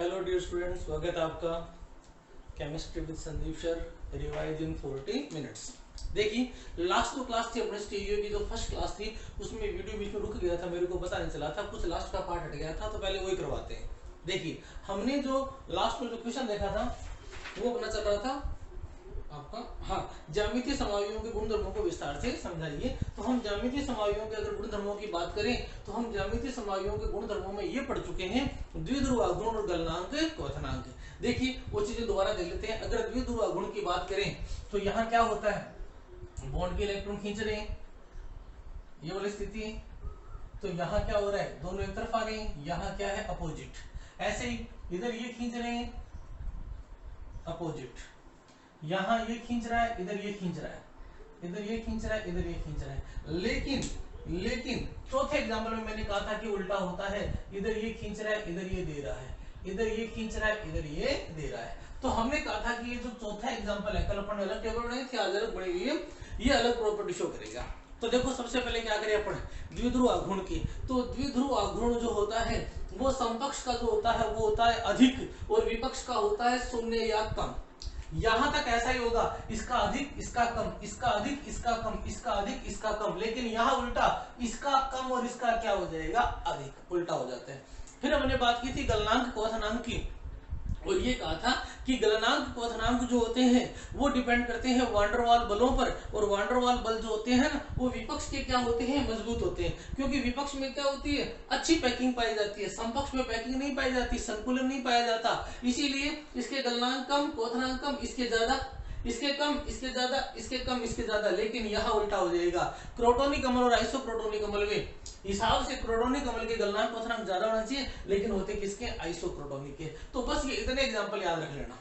Hello dear students, स्वागत है आपका chemistry with Sandeep sir revise in 40 minutes. देखिए लास्ट जो क्लास थी अपने स्टीरियो की, जो फर्स्ट क्लास थी उसमें वीडियो बीच में रुक गया था, मेरे को पता नहीं चला था, कुछ लास्ट का पार्ट हट गया था, तो पहले वही करवाते हैं। देखिए हमने जो लास्ट में जो क्वेश्चन देखा था वो अपना चल रहा था आपका, हाँ, ज्यामितीय समायुओं के गुणधर्मों को विस्तार से समझाइए। तो हम ज्यामितीय समायुओं के अगर गुणधर्मों की बात करें तो हम ज्यामितीय समायुओं के गुणधर्मों में ये पढ़ चुके हैं द्विध्रुव आघूर्ण और गलनांक क्वथनांक। देखिए वो चीजें दोबारा देख लेते हैं। अगर द्विध्रुव आघूर्ण की बात करें तो यहाँ क्या होता है, बॉन्ड के इलेक्ट्रॉन खींच रहे हैं, ये वाली स्थिति है। तो यहाँ क्या हो रहा है, दोनों एक तरफ आ रहे हैं, यहाँ क्या है अपोजिट। ऐसे ही इधर ये खींच रहे हैं अपोजिट, यहाँ ये खींच रहा है, इधर ये खींच रहा है, इधर ये खींच रहा है, इधर ये खींच रहा है। लेकिन चौथे एग्जाम्पल में मैंने कहा था कि उल्टा होता है, इधर ये खींच रहा है, इधर ये दे रहा है, इधर ये खींच रहा है, इधर ये दे रहा है। तो हमने कहा था कि ये जो चौथा एग्जाम्पल है, कल अपन अलग टेबल बनाई थी, आज अलग बनी हुई है, ये अलग प्रॉपर्टी शो करेगा। तो देखो सबसे पहले क्या करें अपन, द्विध्रुव आघूर्ण की। तो द्विध्रुव आघूर्ण जो होता है वो समपक्ष का जो होता है वो होता है अधिक और विपक्ष का होता है शून्य या कम। यहां तक ऐसा ही होगा, इसका अधिक इसका कम, इसका अधिक इसका कम, इसका अधिक इसका कम। लेकिन यहाँ उल्टा, इसका कम और इसका क्या हो जाएगा, अधिक, उल्टा हो जाता है। फिर हमने बात की थी गलनांक क्वथनांक की, और ये कहा था कि गलनांक क्वथनांक जो होते हैं वो डिपेंड करते हैं वांडरवाल बलों पर, और वांडरवाल बल जो होते हैं ना वो विपक्ष के क्या होते हैं, मजबूत होते हैं। क्योंकि विपक्ष में क्या होती है, अच्छी पैकिंग पाई जाती है, समपक्ष में पैकिंग नहीं पाई जाती, संतुलन नहीं पाया जाता। इसीलिए इसके गलनांक कम, क्वथनांक कम, इसके ज्यादा, इसके कम, इसके ज्यादा, इसके कम, इसके ज्यादा। लेकिन यहाँ उल्टा हो जाएगा। क्रोटोनिक अम्ल और आइसोक्रोटोनिक अम्ल में हिसाब से क्रोटोनिक अम्ल के गलनांक क्वथनांक ज्यादा होना चाहिए, लेकिन होते किसके, आइसोक्रोटोनिक के। तो बस ये इतने एग्जांपल याद रख लेना,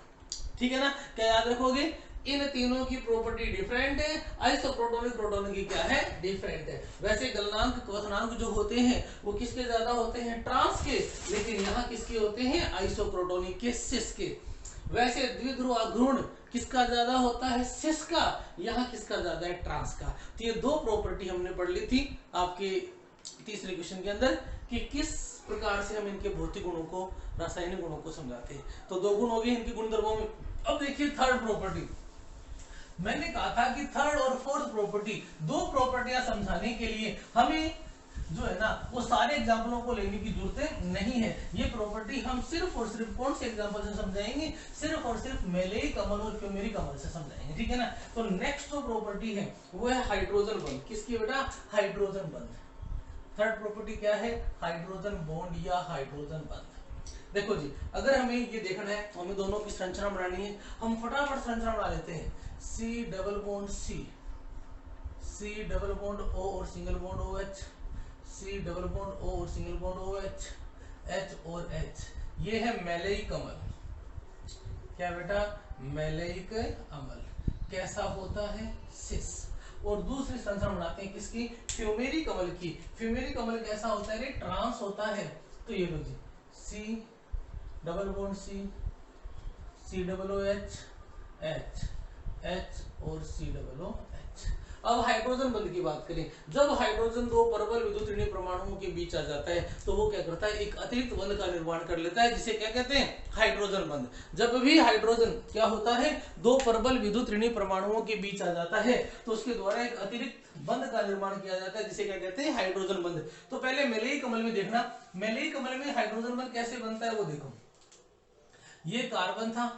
ठीक है ना। क्या याद रखोगे, इन तीनों की प्रॉपर्टी डिफरेंट है, आइसोक्रोटोनिक प्रोटोनिक की क्या है, डिफरेंट है। वैसे गलनांक क्वथनांक जो होते हैं वो किसके ज्यादा होते हैं, ट्रांस के, लेकिन यहाँ किसके होते हैं, आइसोक्रोटोनिक के, सिस के। वैसे द्विध्रुव आघूर्ण किसका ज्यादा होता है, सिस का, यहाँ किसका ज्यादा है, ट्रांस का। तो ये दो प्रॉपर्टी हमने पढ़ ली थी आपके तीसरे क्वेश्चन के अंदर कि किस प्रकार से हम इनके भौतिक गुणों को, रासायनिक गुणों को समझाते हैं। तो दो गुण हो गए इनके गुणधर्मों में। अब देखिए थर्ड प्रॉपर्टी, मैंने कहा था कि थर्ड और फोर्थ प्रॉपर्टी, दो प्रॉपर्टियां समझाने के लिए हमें जो है ना वो सारे एग्जाम्पलों को लेने की जरूरत नहीं है। ये प्रॉपर्टी हम सिर्फ और सिर्फ कौन से एग्जाम्पल से समझाएंगे, सिर्फ और सिर्फ मेलेइक अम्ल और फ्यूमेरिक अम्ल से समझाएंगे, ठीक है ना। तो नेक्स्ट जो प्रॉपर्टी है वो है हाइड्रोजन बंध। किसकी बेटा, हाइड्रोजन बंध। थर्ड प्रॉपर्टी क्या है, हाइड्रोजन बॉन्ड या हाइड्रोजन बंध। देखो जी, अगर हमें ये देखना है, हमें दोनों की संरचना बनानी है, हम फटाफट संरचना बना लेते हैं। C double bond C, C double bond O और single bond O H, C double bond O और single bond O H, H और एच। ये है मेलेइक अम्ल। क्या बेटा, मेलेइक अम्ल कैसा होता है, सिस। और दूसरी संरचना बनाते हैं किसकी, फ्यूमेरिक अम्ल की। फ्यूमेरिक अम्ल कैसा होता है, ट्रांस होता है। तो ये लो जी, C double bond C, C double O H, H, H और सी डबल ओ एच। अब हाइड्रोजन बंध की बात करें, जब हाइड्रोजन दो प्रबल विद्युत ऋणात्मक परमाणुओं के बीच आ जाता है तो वो क्या करता है, एक अतिरिक्त बंध का निर्माण कर लेता है, जिसे क्या कहते हैं, हाइड्रोजन बंध। जब भी हाइड्रोजन क्या होता है, दो प्रबल विद्युत ऋणात्मक परमाणुओं के बीच आ जाता है तो उसके द्वारा एक अतिरिक्त बंध का निर्माण किया जाता है, जिसे क्या कहते हैं, हाइड्रोजन बंध। तो पहले मेलेइक अम्ल में देखना, मेलेइक अम्ल में हाइड्रोजन बंध कैसे बनता है वो देखो। ये कार्बन था,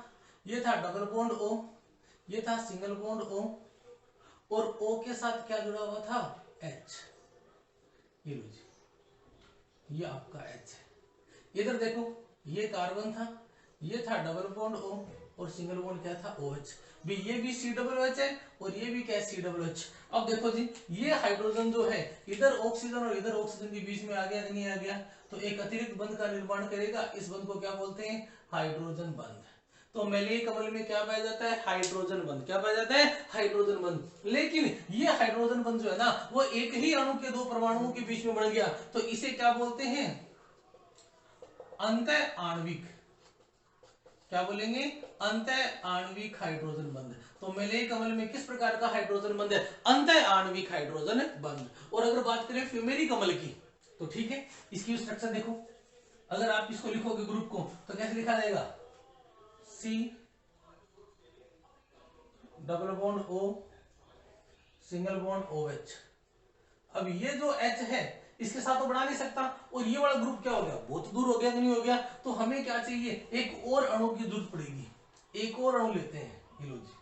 ये था डबल बॉन्ड O, ये था सिंगल बॉन्ड O, और O के साथ क्या जुड़ा हुआ था, H। ये लो जी, ये आपका H है। इधर देखो, ये कार्बन था, ये था डबल बॉन्ड O, और सिंगल बॉन्ड क्या था, OH। भी ये भी COOH है और ये भी क्या है, COOH। अब देखो जी, ये हाइड्रोजन जो है इधर ऑक्सीजन और इधर ऑक्सीजन के बीच में आ गया नहीं आ गया, तो एक अतिरिक्त बंध का निर्माण करेगा। इस बंध को क्या बोलते हैं, हाइड्रोजन बंध। तो मेलेइक अम्ल में क्या पाया जाता है, हाइड्रोजन बंध। क्या पाया जाता है, हाइड्रोजन बंध। लेकिन ये हाइड्रोजन बंध जो है ना वो एक ही अणु के दो परमाणुओं के बीच में बन गया, तो इसे क्या बोलते हैं, अंतः आणविक। क्या बोलेंगे, अंतः आणविक हाइड्रोजन बंध। तो मेलेइक अम्ल में किस प्रकार का हाइड्रोजन बंध है, अंतः आणविक हाइड्रोजन बंध। और अगर बात करें फ्यूमेरिक अम्ल की तो ठीक है, इसकी स्ट्रक्चर देखो, अगर आप इसको लिखोगे ग्रुप को तो कैसे लिखा जाएगा, C double bond O single bond O H. अब ये जो एच है इसके साथ तो बना नहीं सकता, और ये वाला ग्रुप क्या हो गया, बहुत दूर हो गया कि नहीं हो गया। तो हमें क्या चाहिए, एक और अणु की जरूरत पड़ेगी, एक और अणु लेते हैं, ये लो जी।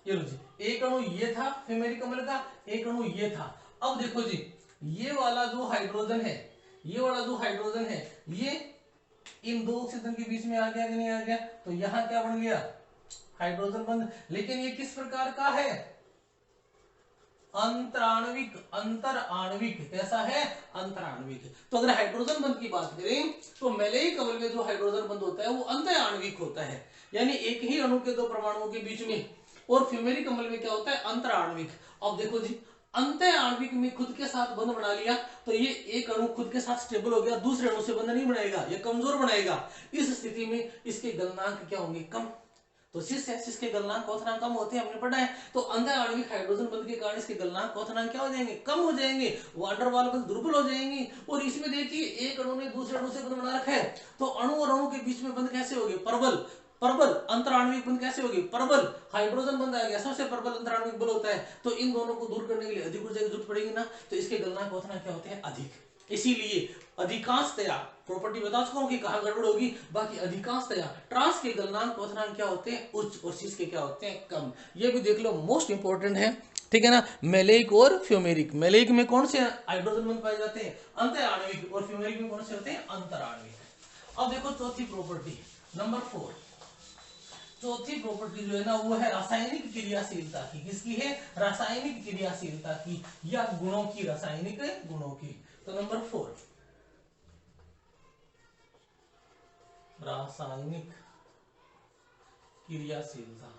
ये लो जी, एक अणु ये था फ्यूमेरिक अम्ल का, एक अणु ये था। अब देखो जी, ये वाला जो हाइड्रोजन है, ये वाला जो हाइड्रोजन है, ये इन दो ऑक्सीजन के बीच में आ गया कि नहीं आ गया, तो यहां क्या बन गया, हाइड्रोजन बंध। लेकिन ये किस प्रकार का है, अंतराण्विक, अंतर आणविक, कैसा है, अंतराण्विक। तो अगर हाइड्रोजन बंध की बात करें तो मैलेइक अम्ल में जो हाइड्रोजन बंध होता है वो अंतर आणविक होता है, यानी एक ही अणु के दो परमाणुओं के बीच में। और फ्यूमेरिक अम्ल में क्या होता है, अंतर आणविक। अब देखो जी, अंतर आणविक में खुद के साथ बंध बना लिया तो ये एक अणु खुद के साथ स्टेबल हो गया, दूसरे अणु से बंध नहीं बनाएगा, ये कमजोर बनाएगा। इस स्थिति में इसके गलनांक क्या होंगे, कम। तो सिस है, सिस के गलनांक क्वथनांक कम होते हैं, हमने पढ़ा है। तो अंतर आणविक हाइड्रोजन बंध के कारण इसके गलनांक क्वथनांक क्या हो जाएंगे, कम हो जाएंगे, वान डेर वाल्स बल दुर्बल हो जाएंगे। और इसमें देखिए एक अणु ने दूसरे अणु से बंध बना रखा है, तो अणु और अणु के बीच में बंध कैसे होगी, प्रबल। प्रबल अंतराण्विक बंध कैसे होगी, प्रबल। हाइड्रोजन बंध आ गया, सबसे प्रबल अंतराण्विक बल होता है, तो इन दोनों को दूर करने के लिए अधिक ऊर्जा की जरूरत पड़ेगी ना, तो इसके गलनांक क्वथनांक क्या होते हैं, अधिक। इसीलिए अधिकांशतया, प्रॉपर्टी बता चुका हूं कि कहां गड़बड़ होगी, बाकी अधिकांशतया ट्रांस के गलनांक क्वथनांक क्या होते हैं, उच्च, और सिस के क्या होते हैं, कम। ये भी देख लो, मोस्ट इंपोर्टेंट है, ठीक है ना। मैलेइक और फ्यूमेरिक, मैलेइक में कौन से हाइड्रोजन बंध पाए जाते हैं, अंतर आणविक, और फ्यूमेरिक में कौन से होते हैं, अंतर आणविक। अब देखो चौथी प्रॉपर्टी, नंबर 4, चौथी प्रॉपर्टी जो है ना वो है रासायनिक क्रियाशीलता की। किसकी है, रासायनिक क्रियाशीलता की, या गुणों की, रासायनिक गुणों की। तो नंबर 4, रासायनिक क्रियाशीलता।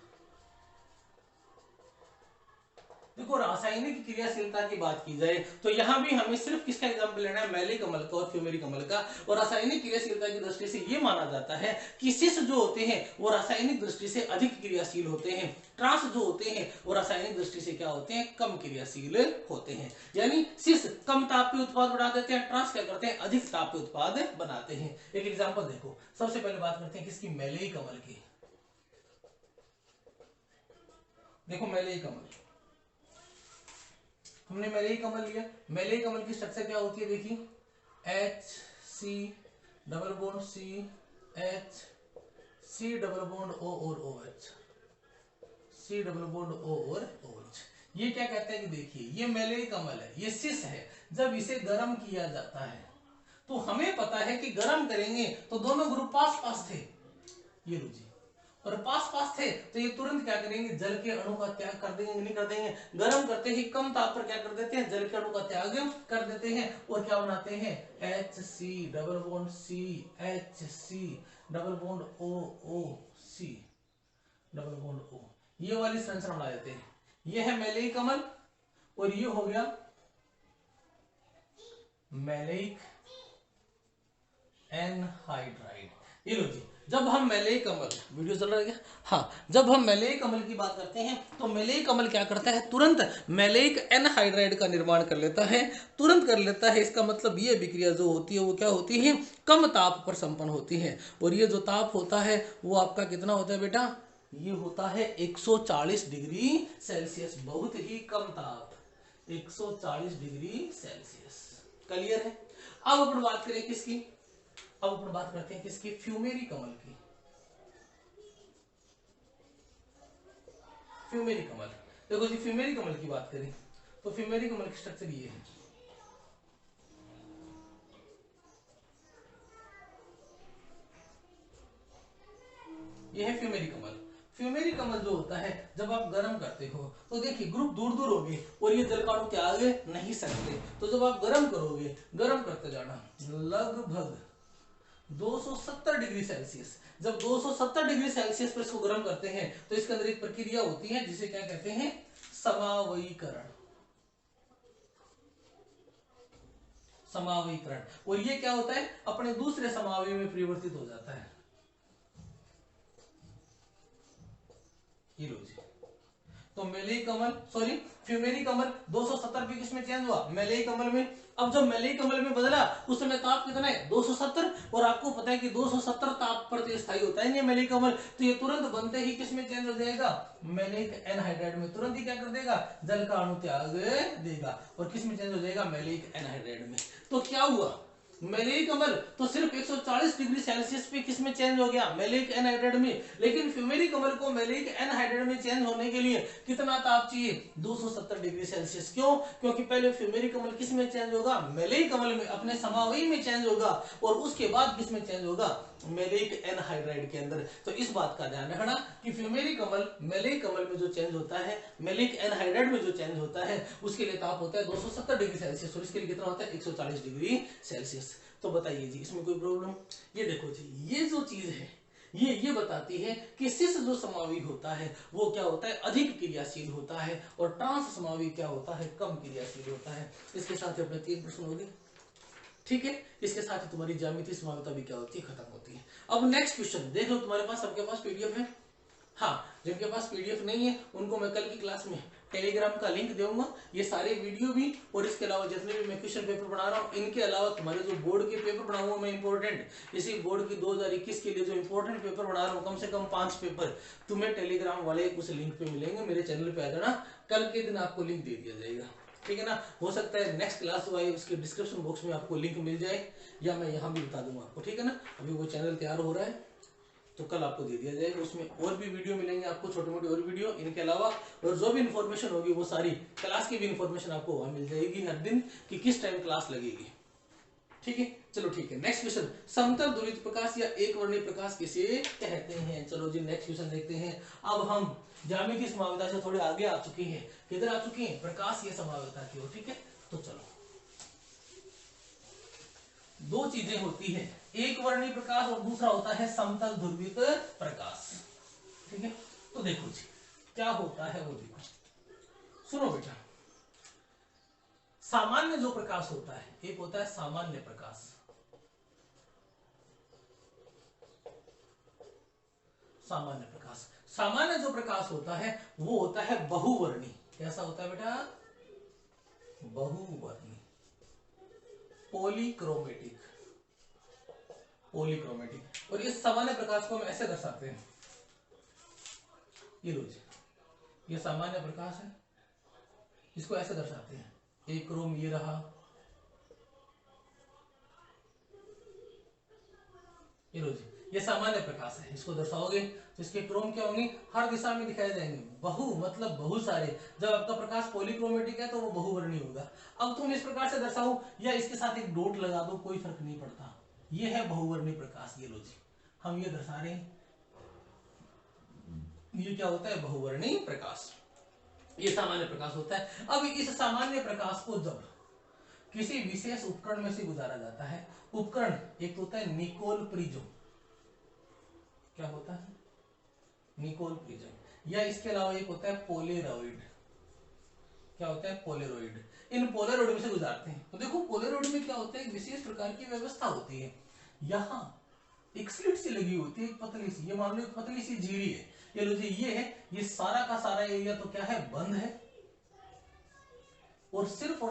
देखो रासायनिक क्रियाशीलता की बात की जाए तो यहां भी हमें सिर्फ किसका एग्जांपल लेना है, मैलिक अम्ल का और फ्यूमेरिक अम्ल का। और रासायनिक क्रियाशीलता की दृष्टि से यह माना जाता है कि सिस जो होते हैं वो रासायनिक दृष्टि से अधिक क्रियाशील होते हैं, ट्रांस जो होते हैं वो रासायनिक दृष्टि से क्या होते हैं, कम क्रियाशील होते हैं। यानी सिस कम ताप पे उत्पाद बना देते हैं, ट्रांस क्या करते हैं, अधिक ताप पे उत्पाद बनाते हैं। एक एग्जाम्पल देखो, सबसे पहले बात करते हैं किसकी, मैलिक अम्ल की। देखो मैलिक अम्ल, हमने मैलिक अम्ल लिया, मैलिक अम्ल की स्ट्रक्चर क्या होती है, देखिए H C double bond C H C double bond O और O H, C double bond O और ओ एच। ये क्या कहते हैं कि देखिए ये मैलिक अम्ल है, ये सिस है। जब इसे गर्म किया जाता है तो हमें पता है कि गर्म करेंगे तो दोनों ग्रुप पास पास थे, ये लो जी, और पास पास थे तो ये तुरंत क्या करेंगे, जल के अणु का त्याग कर देंगे, नहीं कर देंगे, गर्म करते ही कम ताप पर क्या कर देते हैं, जल के अणु का त्याग कर देते हैं, और क्या बनाते हैं, H C double bond C H C double bond O O C double bond O, ये वाली संरचना बना देते हैं। ये है मैलिक अम्ल, और ये हो गया मैलिक एनहाइड्राइड। ये लो जी, जब हम मैलिक अम्ल, वीडियो चल रहा है क्या, हाँ, जब हम मैलिक अम्ल की बात करते हैं तो मैलिक अम्ल क्या करता है, तुरंत मैलिक एनहाइड्राइड का निर्माण कर लेता है, तुरंत कर लेता है। इसका मतलब ये विक्रिया जो होती है वो क्या होती है, कम ताप पर संपन्न होती है। और ये जो ताप होता है वो आपका कितना होता है बेटा, ये होता है 140 डिग्री सेल्सियस, बहुत ही कम ताप, 140 डिग्री सेल्सियस। क्लियर है। अब अपन बात करें किसकी, अब अपन बात करते हैं किसकी, फ्यूमेरिक अम्ल की। फ्यूमेरिक अम्ल, देखो जी फ्यूमेरिक अम्ल की बात करें तो फ्यूमेरिक अम्ल की स्ट्रक्चर ये है, ये है फ्यूमेरिक अम्ल। फ्यूमेरिक अम्ल जो होता है जब आप गर्म करते हो तो देखिए ग्रुप दूर दूर होंगे और ये जल का अणु त्याग नहीं सकते, तो जब आप गर्म करोगे, गर्म करते जाना लगभग 270 डिग्री सेल्सियस, जब 270 डिग्री सेल्सियस पर इसको गर्म करते हैं तो इसके अंदर एक प्रक्रिया होती है जिसे क्या कहते हैं, समावयीकरण। समावयीकरण, और ये क्या होता है, अपने दूसरे समावयव में परिवर्तित हो जाता है। ये लो जी। तो मेलेई कमल सॉरी फ्यूमेरी कमल 270 पे किसमें चेंज हुआ? मेलेई कमल में। अब जब मेलेई कमल में बदला उस समय ताप कितना है? 270। और आपको पता है कि 270 ताप पर स्थायी होता है ये मेलेई कमल, तो ये तुरंत बनते ही किसमें चेंज हो जाएगा? मेलेइक एनहाइड्राइड में। तुरंत ही क्या कर देगा? जल का अणु त्याग देगा और किसमें चेंज हो जाएगा? मेलेइक एनहाइड्राइड में। तो क्या हुआ? मेलेइक कमल तो सिर्फ 140 डिग्री सेल्सियस पे किसमें चेंज हो गया? मेलेइक एनहाइड्राइड में। लेकिन फ्यूमेरी कमल को मेलेइक एनहाइड्राइड में चेंज होने के लिए कितना ताप चाहिए? 270 डिग्री सेल्सियस। क्यों? क्योंकि पहले फ्यूमेरी कमल किसमें चेंज होगा? मेलेइक कमल में, अपने समावयी में चेंज होगा और उसके बाद किसमें चेंज होगा? मेलेइक एनहाइड्राइड के अंदर। तो इस बात का ध्यान रखना कि फ्यूमेरी कमल मेलेइक कमल में जो चेंज होता है, मेलेइक एनहाइड्राइड में जो चेंज होता है, उसके लिए ताप होता है 270 डिग्री सेल्सियस और इसके लिए कितना होता है? 140 डिग्री सेल्सियस। तो बताइए जी इसमें कोई प्रॉब्लम? ये देखो जी, ये जो चीज है ये बताती है कि सिस जो समावी होता है वो क्या होता है? अधिक क्रियाशील होता है और ट्रांस समावी क्या होता है? कम क्रियाशील होता है। इसके साथ अपने 3 प्रश्न हो गए। ठीक है, इसके साथ ही तुम्हारी ज्यामितीय समानता भी क्या होती है? खत्म होती है। अब नेक्स्ट क्वेश्चन देख लो, तुम्हारे पास सबके पास पीडीएफ है? हाँ, जिनके पास पीडीएफ नहीं है उनको मैं कल की क्लास में टेलीग्राम का लिंक दूंगा। ये सारे वीडियो भी और इसके अलावा जितने भी मैं क्वेश्चन पेपर बना रहा हूँ, इनके अलावा तुम्हारे जो बोर्ड के पेपर बनाऊंगा मैं इंपॉर्टेंट, इसी बोर्ड की 2021 के लिए जो इंपॉर्टेंट पेपर बना रहा हूँ, कम से कम 5 पेपर तुम्हें टेलीग्राम वाले उस लिंक पे मिलेंगे। मेरे चैनल पे आ जाना, कल के दिन आपको लिंक दे दिया जाएगा। ठीक है ना? हो सकता है नेक्स्ट क्लास जो आए उसके डिस्क्रिप्शन बॉक्स में आपको लिंक मिल जाए या मैं यहाँ भी बता दूंगा आपको। ठीक है ना? अभी वो चैनल तैयार हो रहा है तो कल आपको दे दिया जाएगा। उसमें और भी वीडियो मिलेंगे आपको, छोटे मोटे और वीडियो इनके अलावा, और जो भी इन्फॉर्मेशन होगी वो सारी क्लास की भी इन्फॉर्मेशन आपको वहां मिल जाएगी हर दिन कि किस टाइम क्लास लगेगी। ठीक है, चलो ठीक है। नेक्स्ट क्वेश्चन, समतल ध्रुवित प्रकाश या एक वर्णीय प्रकाश किसे कहते हैं? चलो जी नेक्स्ट क्वेश्चन देखते हैं। अब हम ज्यामितीय समावता से थोड़े आगे आ चुके हैं। किधर आ चुके हैं? प्रकाश या समावता की ओर। ठीक है, तो चलो, दो चीजें होती है, एक वर्णीय प्रकाश और दूसरा होता है समतल ध्रुवित प्रकाश। ठीक है, तो देखो जी क्या होता है वो देखो, सुनो बेटा। सामान्य जो प्रकाश होता है, एक होता है सामान्य प्रकाश, सामान्य प्रकाश। सामान्य जो प्रकाश होता है वो होता है बहुवर्णी। कैसा होता है बेटा? बहुवर्णी, पॉलीक्रोमेटिक, पॉलीक्रोमेटिक। और इस सामान्य प्रकाश को हम ऐसे दर्शाते हैं, ये लो जी, ये सामान्य प्रकाश है, इसको ऐसे दर्शाते हैं, एक क्रोम ये रहा, ये लो जी, ये सामान्य प्रकाश है। इसको दर्शाओगे तो इसके क्रोम क्या होंगे? हर दिशा में दिखाई देंगे। बहु मतलब बहुत सारे। जब आपका प्रकाश पॉलीक्रोमेटिक है तो वो बहुवर्णीय होगा। अब तुम इस प्रकार से दर्शाओ या इसके साथ एक डॉट लगा दो, कोई फर्क नहीं पड़ता। ये है बहुवर्णीय प्रकाश। ये लो जी, हम ये दर्शा रहे हैं, ये क्या होता है? बहुवर्णीय प्रकाश। ये सामान्य प्रकाश होता है। अब इस सामान्य प्रकाश को जब किसी विशेष उपकरण में से गुजारा जाता है, उपकरण एक होता है निकोल प्रिज्म, क्या होता है? Nicol prism. या इसके अलावा एक होता है पोलेरॉइड, क्या होता है? पोलेरॉइड। इन पोलेरॉइड में से गुजारते हैं। तो देखो पोलेरॉइड में क्या होता है? एक विशेष प्रकार की व्यवस्था होती है। यहाँ एक स्लिट सी लगी होती है, एक पतली सी, ये मान लो एक पतली सी झिरी है। ये लो जी, ये है, ये सारा का सारा एरिया तो क्या है? बंद है। और सिर्फ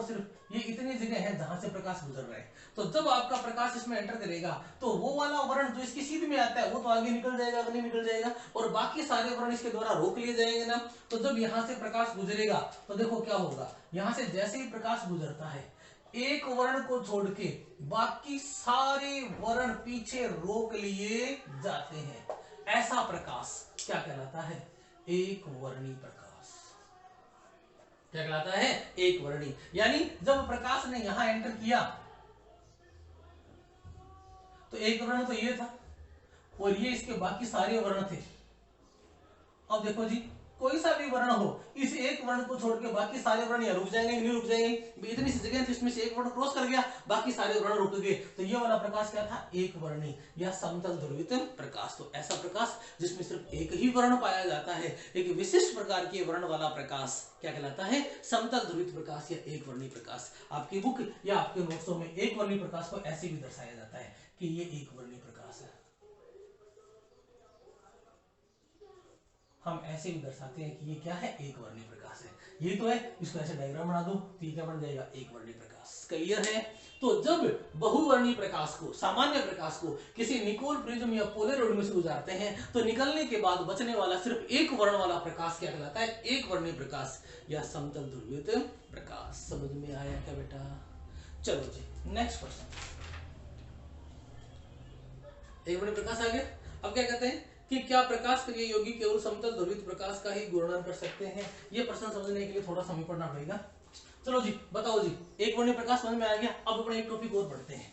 ये इतनी जगह है जहां से प्रकाश गुजर रहा है। तो जब आपका प्रकाश इसमें एंटर करेगा तो वो वाला वर्ण जो इसकी सीध में आता है वो तो आगे निकल जाएगा, आगे निकल जाएगा, और बाकी सारे वर्ण इसके द्वारा रोक लिए जाएंगे ना। तो जब यहां से प्रकाश गुजरेगा तो देखो क्या होगा, यहां से जैसे ही प्रकाश गुजरता है, एक वर्ण को छोड़ के बाकी सारे वर्ण पीछे रोक लिए जाते हैं। ऐसा प्रकाश क्या कहलाता है? एक वर्णी प्रकाश। क्या कहलाता है? एक वर्णी। यानी जब प्रकाश ने यहां एंटर किया तो एक वर्ण तो ये था और ये इसके बाकी सारे वर्ण थे। अब देखो जी, कोई सा भी वर्ण हो, इस एक वर्ण को छोड़ के बाकी सारे वर्ण या रुक जाएंगे, नहीं रुक जाएंगे। इतनी सी जगह थी, इसमें से एक वर्ण क्रॉस कर गया, बाकी सारे वर्ण रुक गए। तो ये वाला प्रकाश क्या था? एक वर्णी या समतल ध्रुवित प्रकाश। तो ऐसा प्रकाश जिसमें सिर्फ एक ही वर्ण पाया जाता है, एक विशिष्ट प्रकार के वर्ण वाला प्रकाश क्या कहलाता है? समतल ध्रुवित प्रकाश या एक वर्णी प्रकाश। आपकी बुक या आपके नोट्सों में एक वर्णी प्रकाश को ऐसे भी दर्शाया जाता है कि ये एक वर्णी प्रकाश है। हम ऐसे भी दर्शाते हैं कि ये क्या है, एक वर्णीय प्रकाश है। ये तो है, इसको ऐसे डायग्राम बना दो तो ये क्या बन जाएगा, एक वर्णीय प्रकाश। क्लियर है। तो जब बहुवर्णीय प्रकाश को, सामान्य प्रकाश को किसी निकोल प्रिज्म या पोलराइड में से गुजारते हैं तो निकलने के बाद बचने वाला सिर्फ एक वर्ण वाला प्रकाश क्या कहलाता है, एक वर्णीय प्रकाश या समतल ध्रुवित प्रकाश। समझ में आया क्या बेटा? चलो जी नेक्स्ट क्वेश्चन। एक वर्णीय प्रकाश आ गया। अब क्या कहते हैं कि क्या प्रकाश क्रिया योगी केवल समतल ध्रुवित प्रकाश का ही गुणन कर सकते हैं? ये प्रश्न समझने के लिए थोड़ा समय पढ़ना पड़ेगा। चलो जी बताओ जी, एक वर्णीय प्रकाश समझ में आ गया। अब अपने एक टॉपिक और पढ़ते हैं,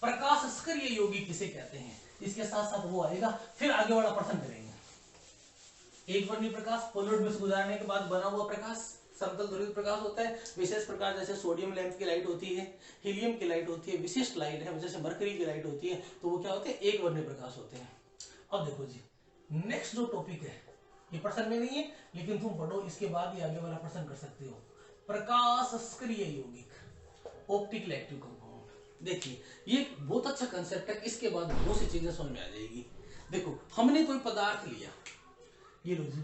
प्रकाश स्क्रिय योगी किसे कहते हैं। इसके साथ साथ वो आएगा, फिर आगे वाला प्रश्न करेंगे। एक वर्णीय प्रकाश पोलराइड में से गुजारने के बाद बना हुआ प्रकाश समतल ध्रुवित प्रकाश होता है। विशेष प्रकार जैसे सोडियम लैंप की लाइट होती है, हीलियम की लाइट होती है, विशिष्ट लाइट है जैसे मरकरी की लाइट होती है, तो वो क्या होते हैं, एक वर्णीय प्रकाश होते हैं। अब देखो जी नेक्स्ट जो टॉपिक है, ये प्रश्न में नहीं है लेकिन तुम पढ़ो, इसके बाद ही आगे वाला प्रश्न कर सकते हो। प्रकाश स्क्रिय यौगिक, ऑप्टिकल एक्टिव कंपाउंड। देखिए ये बहुत अच्छा कंसेप्ट है, इसके बाद बहुत सी चीजें समझ में आ जाएगी। देखो हमने कोई पदार्थ लिया, ये लो जी,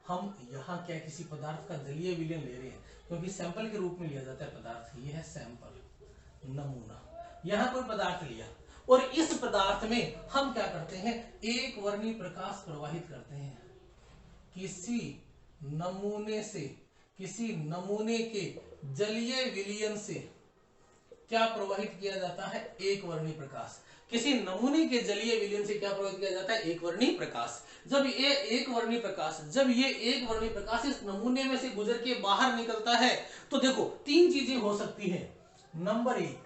हम यहाँ क्या किसी पदार्थ का जलीय विलयन ले रहे हैं, क्योंकि सैंपल के रूप में लिया जाता है पदार्थ। ये है सैंपल, नमूना। यहाँ कोई पदार्थ लिया और इस पदार्थ में हम क्या करते हैं, एक वर्णीय प्रकाश प्रवाहित करते हैं। किसी नमूने से, किसी नमूने के जलीय विलयन से क्या प्रवाहित किया जाता है, एक वर्णीय प्रकाश। किसी नमूने के जलीय विलयन से क्या प्रवाहित किया जाता है, एक वर्णीय प्रकाश। जब ये एक वर्णीय प्रकाश, जब ये एक वर्णीय प्रकाश इस नमूने में से गुजर के बाहर निकलता है तो देखो तीन चीजें हो सकती है। नंबर एक,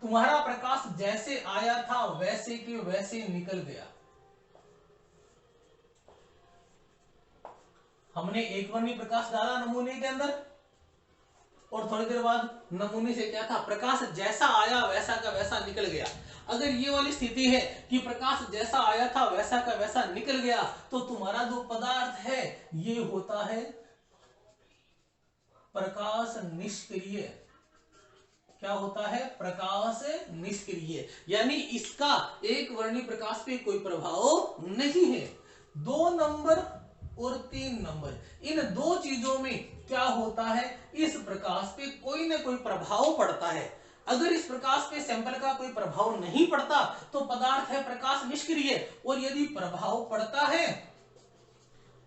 तुम्हारा प्रकाश जैसे आया था वैसे के वैसे निकल गया। हमने एक वर्णीय प्रकाश डाला नमूने के अंदर और थोड़ी देर बाद नमूने से क्या था, प्रकाश जैसा आया वैसा का वैसा निकल गया। अगर ये वाली स्थिति है कि प्रकाश जैसा आया था वैसा का वैसा निकल गया, तो तुम्हारा जो पदार्थ है ये होता है प्रकाश निष्क्रिय। क्या होता है, प्रकाश निष्क्रिय, यानी इसका एक वर्णीय प्रकाश पे कोई प्रभाव नहीं है। 2 नंबर और 3 नंबर, इन दो चीजों में क्या होता है, इस प्रकाश पे कोई ना कोई प्रभाव पड़ता है। अगर इस प्रकाश पे सैंपल का कोई प्रभाव नहीं पड़ता तो पदार्थ है प्रकाश निष्क्रिय, और यदि प्रभाव पड़ता है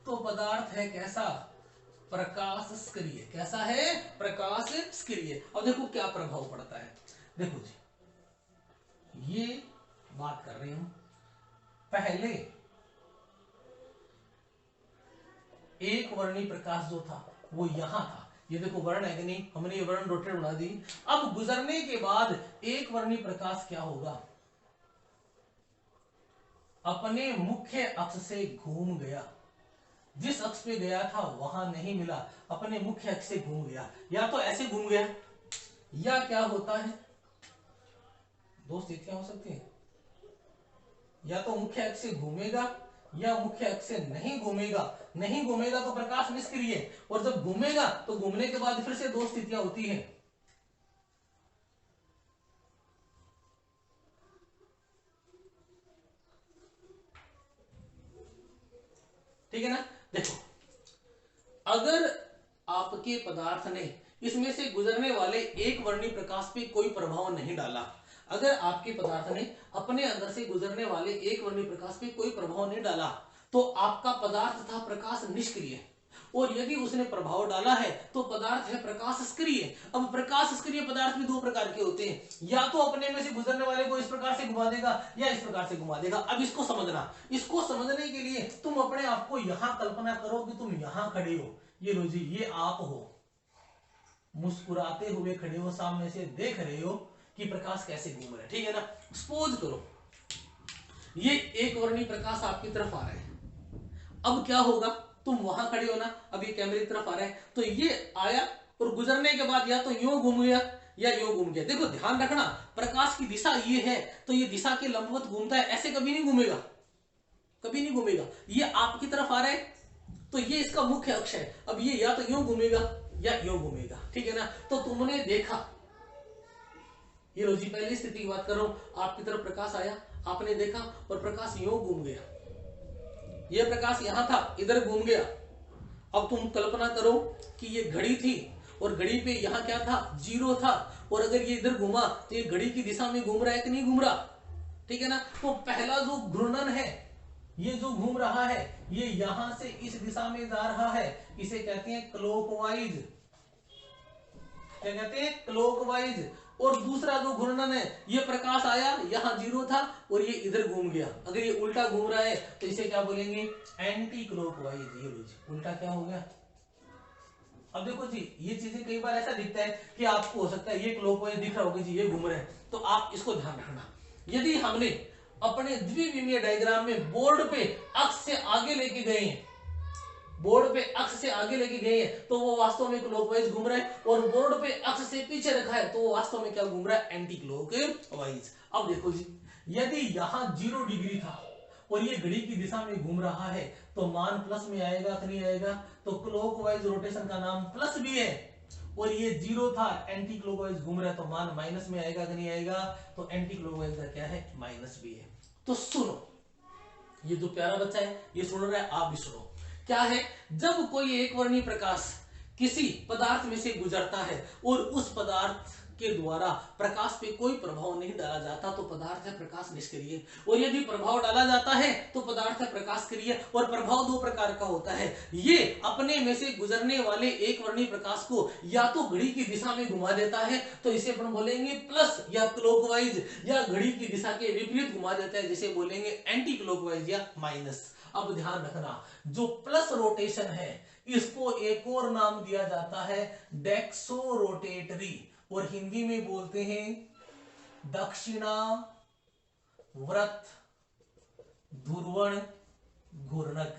तो पदार्थ है कैसा, प्रकाश सक्रिय। कैसा है, प्रकाश सक्रिय। अब देखो क्या प्रभाव पड़ता है, देखो जी ये बात कर रहे हम, पहले एक वर्णीय प्रकाश जो था वो यहां था, ये देखो वर्ण है कि नहीं, हमने ये वर्ण रोटेट बना दी। अब गुजरने के बाद एक वर्णीय प्रकाश क्या होगा, अपने मुख्य अक्ष से घूम गया। जिस अक्ष पे गया था वहां नहीं मिला, अपने मुख्य अक्ष से घूम गया। या तो ऐसे घूम गया, या क्या होता है, दो स्थितियां हो सकती हैं, या तो मुख्य अक्ष से घूमेगा या मुख्य अक्ष से नहीं घूमेगा। नहीं घूमेगा तो प्रकाश निष्क्रिय, और जब घूमेगा तो घूमने के बाद फिर से दो स्थितियां होती हैं। ठीक है ना। देखो अगर आपके पदार्थ ने इसमें से गुजरने वाले एक वर्णीय प्रकाश पे कोई प्रभाव नहीं डाला, अगर आपके पदार्थ ने अपने अंदर से गुजरने वाले एक वर्णीय प्रकाश पे कोई प्रभाव नहीं डाला तो आपका पदार्थ था प्रकाश निष्क्रिय, और यदि उसने प्रभाव डाला है तो पदार्थ है प्रकाश सक्रिय। अब प्रकाश सक्रिय पदार्थ भी दो प्रकार के होते हैं, या तो अपने में से गुजरने वाले को इस प्रकार से घुमा देगा या इस प्रकार से घुमा देगा। अब इसको समझना, इसको समझने के लिए तुम अपने आप को यहां कल्पना करो कि तुम यहां खड़े हो, ये लो जी ये आप हो, मुस्कुराते हुए खड़े हो, सामने से देख रहे हो कि प्रकाश कैसे घूम रहा है। ठीक है ना। सपोज करो ये एक वर्णीय प्रकाश आपकी तरफ आ रहा है, अब क्या होगा, तुम वहां खड़े हो ना, अब ये कैमरे की तरफ आ रहा है, तो ये आया और गुजरने के बाद या तो यूं घूम गया या यूं घूम गया। देखो ध्यान रखना, प्रकाश की दिशा ये है तो ये दिशा के लंबवत घूमता है, ऐसे कभी नहीं घूमेगा, कभी नहीं घूमेगा। ये आपकी तरफ आ रहा है तो ये इसका मुख्य अक्ष है, अब ये या तो यूं घूमेगा या यूं घूमेगा। ठीक है ना। तो तुमने देखा, ये लो जी पहली स्थिति की बात कर रहा हूं, आपकी तरफ प्रकाश आया, आपने देखा और प्रकाश यूं घूम गया, ये प्रकाश यहां था, इधर घूम गया। अब तुम कल्पना करो कि ये घड़ी थी और घड़ी पे यहाँ क्या था, 0 था, और अगर ये इधर घूमा तो ये घड़ी की दिशा में घूम रहा है कि नहीं घूम रहा, ठीक है ना। तो पहला जो घूर्णन है, ये जो घूम रहा है, ये यहां से इस दिशा में जा रहा है, इसे कहते हैं क्लॉकवाइज। क्या कहते हैं, क्लॉकवाइज। और दूसरा जो घूर्णन है, ये प्रकाश आया, यहाँ 0 था और ये इधर घूम गया, अगर ये उल्टा घूम रहा है तो इसे क्या बोलेंगे, एंटी क्लॉकवाइज। ये लो जी, उल्टा क्या हो गया। अब देखो जी, ये चीजें कई बार ऐसा दिखता है कि आपको हो सकता है ये क्लॉकवाइज दिख रहा होगा जी, ये घूम रहे हैं, तो आप इसको ध्यान रखना। यदि हमने अपने द्विविमीय डायग्राम में बोर्ड पे अक्ष से आगे लेके गए हैं, बोर्ड पे अक्ष से आगे लेके गए हैं, तो वो वास्तव में क्लॉकवाइज घूम रहा है, और बोर्ड पे अक्ष से पीछे रखा है तो वो वास्तव में क्या घूम रहा है, एंटी क्लॉकवाइज। अब देखो जी, यदि यहां 0 डिग्री था और ये घड़ी की दिशा में घूम रहा है तो मान प्लस में आएगा कि नहीं आएगा, तो क्लॉकवाइज रोटेशन का नाम प्लस भी है, और ये 0 था, एंटी क्लॉकवाइज घूम रहा है तो मान माइनस में आएगा कि नहीं आएगा, तो एंटी क्लॉकवाइज का क्या है, माइनस भी है। तो सुनो, ये जो प्यारा बच्चा है ये सुन रहा है, आप भी सुनो। क्या है, जब कोई एक वर्णीय प्रकाश किसी पदार्थ में से गुजरता है और उस पदार्थ के द्वारा प्रकाश पे कोई प्रभाव नहीं डाला जाता तो पदार्थ है प्रकाश निष्क्रिय, और यदि प्रभाव डाला जाता है तो पदार्थ है प्रकाश क्रिय। और प्रभाव 2 प्रकार का होता है, ये अपने में से गुजरने वाले एक वर्णीय प्रकाश को या तो घड़ी की दिशा में घुमा देता है तो इसे अपन बोलेंगे प्लस या क्लॉकवाइज, या घड़ी की दिशा के विपरीत घुमा देता है जिसे बोलेंगे एंटी क्लॉकवाइज या माइनस। अब ध्यान रखना, जो प्लस रोटेशन है इसको एक और नाम दिया जाता है डेक्सोरोटेटरी, और हिंदी में बोलते हैं दक्षिणावर्त ध्रुवण घूर्णक।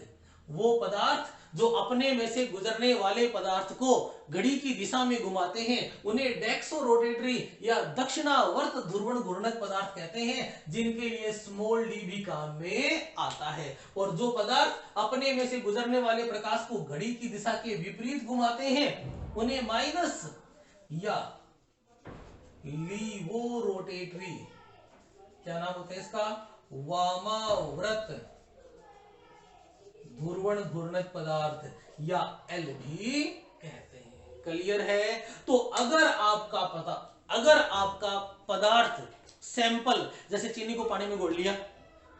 वो पदार्थ जो अपने में से गुजरने वाले पदार्थ को घड़ी की दिशा में घुमाते हैं उन्हें डेक्सोरोटेटरी या दक्षिणावर्त ध्रुवण घूर्णक पदार्थ कहते हैं, जिनके लिए स्मॉल डी भी काम में आता है। और जो पदार्थ अपने में से गुजरने वाले प्रकाश को घड़ी की दिशा के विपरीत घुमाते हैं उन्हें माइनस या लीवोरोटेटरी, क्या नाम होता है इसका, वामाव्रत ध्रुवण घूर्णक पदार्थ या एल भी कहते हैं। क्लियर है। तो अगर आपका पदार्थ सैंपल जैसे चीनी को पानी में घोल लिया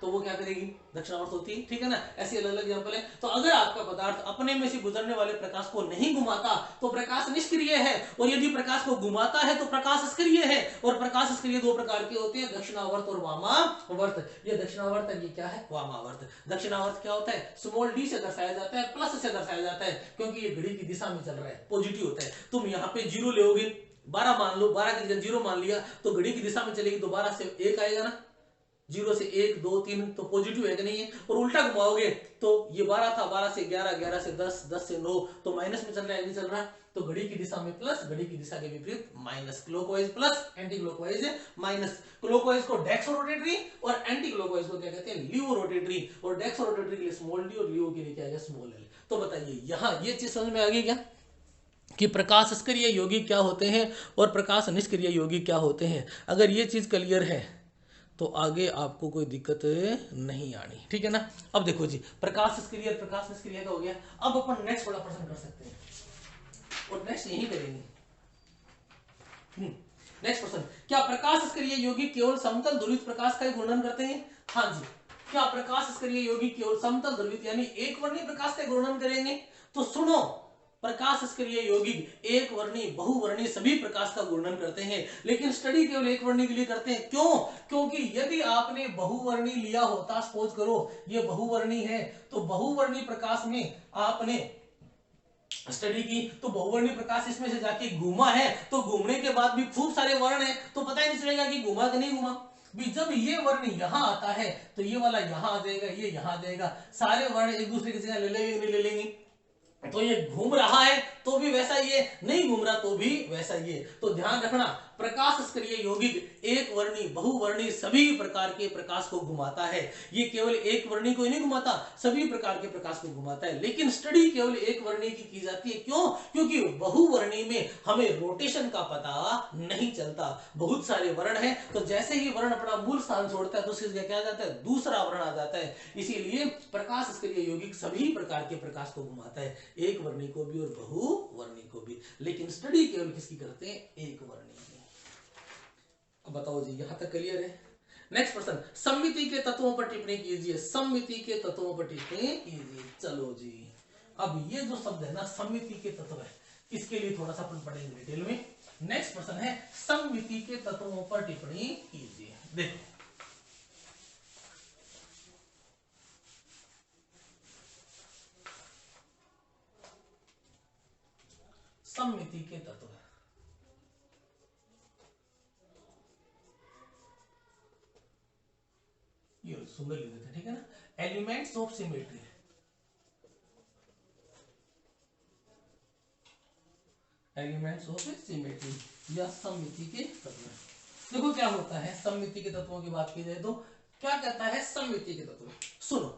तो वो क्या करेगी, दक्षिणावर्त होती है, ठीक है ना। ऐसे अलग अलग एग्जांपल है। तो अगर आपका पदार्थ अपने में से गुजरने वाले प्रकाश को नहीं घुमाता तो प्रकाश निष्क्रिय है, और यदि प्रकाश को घुमाता है तो प्रकाश सक्रिय है। और प्रकाश सक्रिय 2 प्रकार के होते हैं, दक्षिणावर्त और वामावर्त। ये दक्षिणावर्त है, ये क्या है, वामावर्त। दक्षिणावर्त क्या होता है, स्मॉल डी से दर्शाया जाता है, प्लस से दर्शाया जाता है, क्योंकि ये घड़ी की दिशा में चल रहा है, पॉजिटिव होता है। तुम यहाँ पे 0 लोगे, 12 मान लो, 12 की जगह 0 मान लिया तो घड़ी की दिशा में चलेगी तो 12 से 1 आएगा ना, 0 से 1 2 3 तो पॉजिटिव है कि नहीं है। और उल्टा घुमाओगे तो ये 12 था, 12 से 11, 11 से 10, 10 से 9 तो माइनस में चल रहा है, नहीं चल रहा। तो घड़ी की दिशा में प्लस, घड़ी की दिशा के विपरीत minus. Clockwise plus, anti clockwise minus. Clockwise को डेक्सोरोटेटरी और एंटी क्लॉकवाइज को क्या कहते हैं, लीवोरोटेटरी। और डेक्सोरोटेटरी के लिए स्मॉल डी और लीवो के लिए क्या है, स्मॉल एल। तो बताइए यहाँ ये चीज समझ में आ गई क्या, कि प्रकाश सक्रिय यौगिक क्या होते हैं और प्रकाश निष्क्रिय यौगिक क्या होते हैं। अगर ये चीज क्लियर है तो आगे आपको कोई दिक्कत नहीं आनी, ठीक है ना। अब देखो जी, प्रकाश सक्रिय प्रकाश निष्क्रिय का हो गया। अब अपन नेक्स्ट वाला प्रश्न कर सकते हैं, और नेक्स्ट यही करेंगे। नेक्स्ट प्रश्न, क्या प्रकाश सक्रिय यौगिक केवल समतल ध्रुवित प्रकाश का घूर्णन करते हैं? हाँ जी, क्या प्रकाश सक्रिय यौगिक केवल समतल ध्रुवित यानी एक वर्णीय प्रकाश का घूर्णन करेंगे? तो सुनो, प्रकाश सक्रिय यौगिक एक वर्णीय, बहुवर्णीय सभी प्रकाश का घूर्णन करते हैं, लेकिन स्टडी केवल एक वर्णीय के लिए करते हैं। क्यों? क्योंकि यदि आपने बहुवर्णीय लिया होता, सपोज करो ये बहुवर्णीय है, तो बहुवर्णीय प्रकाश में आपने स्टडी की तो बहुवर्णीय प्रकाश इसमें से जाके घूमा है, तो घूमने के बाद भी खूब सारे वर्ण है तो पता ही नहीं चलेगा कि घूमा कि नहीं घूमा। भी जब ये वर्ण यहाँ आता है तो ये वाला यहाँ आ जाएगा, ये यहाँ आ जाएगा, सारे वर्ण एक दूसरे की जगह ले लेंगे नहीं ले लेंगे। तो ये घूम रहा है तो भी वैसा ही है, नहीं घूम रहा तो भी वैसा ही है। तो ध्यान रखना, प्रकाश स्क्रिय यौगिक एक वर्णी बहुवर्णी सभी प्रकार के प्रकाश को घुमाता है। ये केवल एक वर्णी को ही नहीं घुमाता, सभी प्रकार के प्रकाश को घुमाता है। लेकिन स्टडी केवल एक वर्णी की जाती है। क्यों? क्योंकि बहुवर्णी में हमें रोटेशन का पता नहीं चलता, बहुत सारे वर्ण हैं, तो जैसे ही वर्ण अपना मूल स्थान छोड़ता है तो उसकी जगह क्या आ जाता है, दूसरा वर्ण आ जाता है। इसीलिए प्रकाश स्क्रिय यौगिक सभी प्रकार के प्रकाश को घुमाता है, एक वर्णी को भी और बहुवर्णी को भी। लेकिन स्टडी केवल किसकी करते हैं, एक वर्णी की। अब बताओ जी, यहां तक क्लियर है? नेक्स्ट प्रश्न, सममिति के तत्वों पर टिप्पणी कीजिए। सममिति के तत्वों पर टिप्पणी कीजिए। चलो जी, अब ये जो शब्द है ना, सममिति के तत्व है, इसके लिए थोड़ा सा अपन पढ़ेंगे डिटेल में। नेक्स्ट प्रश्न है, सममिति के तत्वों पर टिप्पणी कीजिए। देखो, सममिति के तत्व ये सुंदर लिख देते हैं, ठीक है ना। Elements of symmetry, elements of symmetry या सममिति के तत्व। देखो क्या होता है, सममिति के तत्वों की बात की जाए तो क्या कहता है सममिति के तत्व। सुनो,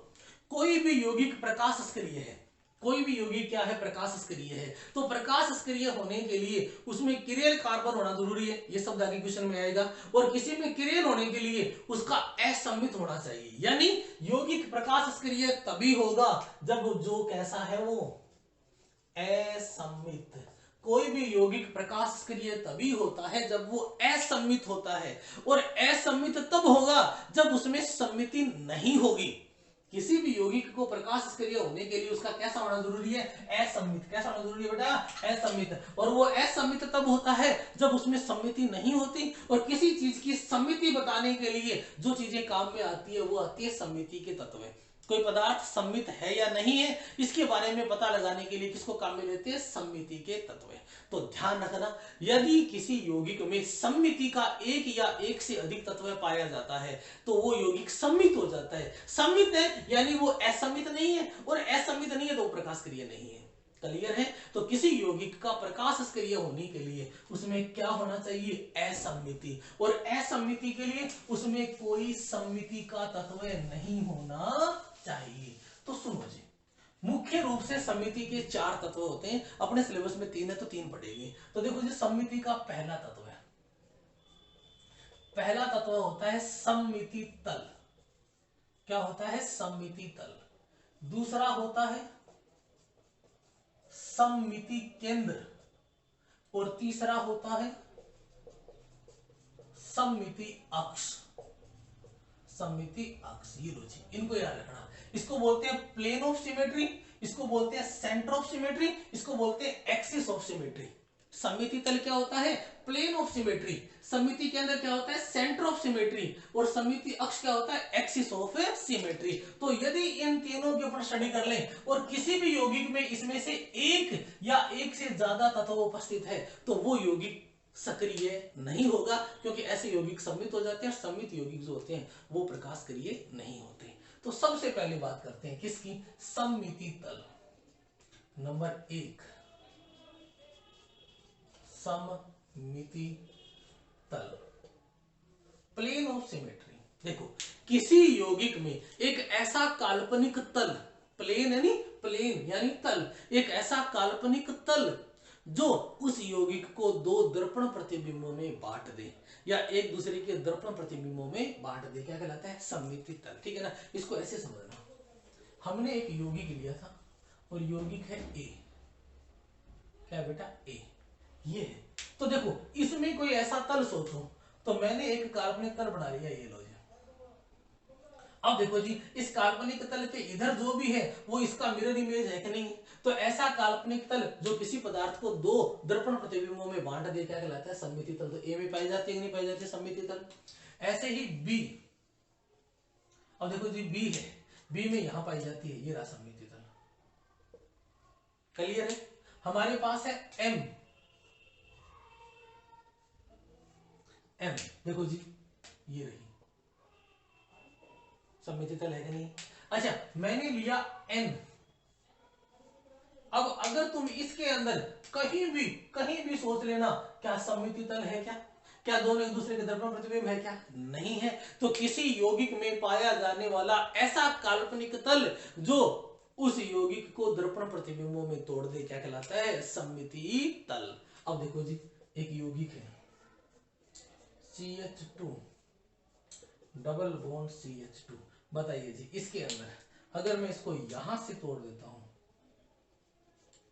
कोई भी यौगिक प्रकाश सक्रिय है, कोई भी यौगिक क्या है, प्रकाश सक्रिय है। तो प्रकाश सक्रिय होने के लिए उसमें किरेल कार्बन होना जरूरी है, ये शब्द आगे क्वेश्चन में आएगा। और किसी में किरेल होने के लिए उसका असम्मित होना चाहिए, यानी यौगिक प्रकाश सक्रिय तभी होगा जब जो कैसा है वो असम्मित। कोई भी यौगिक प्रकाश सक्रिय तभी होता है जब वो असम्मित होता है, और असम्मित तब होगा जब उसमें सम्मिति नहीं होगी। किसी भी यौगिक को प्रकाश सक्रिय होने के लिए उसका कैसा होना जरूरी है, असम्मित। कैसा होना जरूरी है बेटा, असम्मित। और वो असम्मित तब होता है जब उसमें सम्मिति नहीं होती। और किसी चीज की सम्मिति बताने के लिए जो चीजें काम में आती है वो आती है सम्मिति के तत्व में। कोई पदार्थ सम्मित है या नहीं है, इसके बारे में पता लगाने के लिए किसको काम में लेते हैं, सम्मिति के तत्व। तो ध्यान रखना, यदि किसी यौगिक में सम्मिति का एक या एक से अधिक तत्व पाया जाता है तो वो यौगिक सम्मित हो जाता है। सम्मित है यानी वो असम्मित नहीं है, और असम्मित नहीं है तो वो प्रकाश क्रिय नहीं है। क्लियर है? तो किसी यौगिक का प्रकाश क्रिय होने के लिए उसमें क्या होना चाहिए, असम्मिति। और असम्मिति के लिए उसमें कोई सम्मिति का तत्व नहीं होना चाहिए। तो सुनो जी, मुख्य रूप से समिति के 4 तत्व होते हैं। अपने सिलेबस में 3 है तो 3 पढ़ेंगे। तो देखो जी, समिति का पहला तत्व है, पहला तत्व होता है सम्मिति तल। क्या होता है, सम्मिति तल। दूसरा होता है सम्मिति केंद्र, और तीसरा होता है सम्मिति अक्ष। सम्मिति अक्ष, ये लो जी, इनको याद रखना। इसको बोलते हैं प्लेन ऑफ सिमेट्री, इसको बोलते हैं सेंटर ऑफ सिमेट्री, इसको बोलते हैं एक्सिस ऑफ सिमेट्री। सम्मिति तल क्या होता है, प्लेन ऑफ सिमेट्री। सम्मिति के अंदर क्या होता है, सेंटर ऑफ सिमेट्री। और सम्मिति अक्ष क्या होता है, एक्सिस ऑफ सिमेट्री। तो यदि इन तीनों के ऊपर स्टडी कर लें और किसी भी यौगिक में इसमें से एक या एक से ज्यादा तत्व उपस्थित है तो वो यौगिक सक्रिय नहीं होगा, क्योंकि ऐसे यौगिक सम्मित हो जाते हैं। सम्मित यौगिक जो होते हैं वो प्रकाश क्रिय नहीं होते। तो सबसे पहले बात करते हैं किसकी, सम्मिति तल। नंबर 1, सम्मिति तल, प्लेन ऑफ सिमेट्री। देखो, किसी यौगिक में एक ऐसा काल्पनिक तल, प्लेन यानी प्लेन यानी तल, एक ऐसा काल्पनिक तल जो उस यौगिक को 2 दर्पण प्रतिबिंबों में बांट दे, या एक दूसरे के दर्पण प्रतिबिंबों में बांट दे, क्या कहलाता है, सम्मिति तल। ठीक है ना। इसको ऐसे समझना, हमने एक यौगिक लिया था और यौगिक है ए। क्या बेटा, ए, ये है। तो देखो, इसमें कोई ऐसा तल सोचो, तो मैंने एक काल्पनिक तल बना लिया, ये लो जी। अब देखो जी, इस काल्पनिक तल के इधर जो भी है वो इसका मिरर इमेज है कि नहीं। तो ऐसा काल्पनिक तल जो किसी पदार्थ को 2 दर्पण प्रतिबिंबों में बांट दे, क्या कहलाता है, सम्मिति तल। तो ए में पाई जाती है कि नहीं पाई जाती सम्मिति तल। ऐसे ही बी, अब देखो जी, बी है, बी में यहां पाई जाती है, ये रहा सम्मिति तल। क्लियर है? हमारे पास है एम, एम देखो जी, ये रही सम्मिति तल है कि नहीं। अच्छा, मैंने लिया एन, अब अगर तुम इसके अंदर कहीं भी सोच लेना, क्या सममिति तल है क्या? क्या दोनों एक दूसरे के दर्पण प्रतिबिंब है क्या? नहीं है। तो किसी यौगिक में पाया जाने वाला ऐसा काल्पनिक तल जो उस यौगिक को दर्पण प्रतिबिंबों में तोड़ दे, क्या कहलाता है? सममिति तल। अब देखो जी, एक यौगिक है CH2 डबल बॉन्ड CH2। बताइए जी, इसके अंदर अगर मैं इसको यहां से तोड़ देता हूं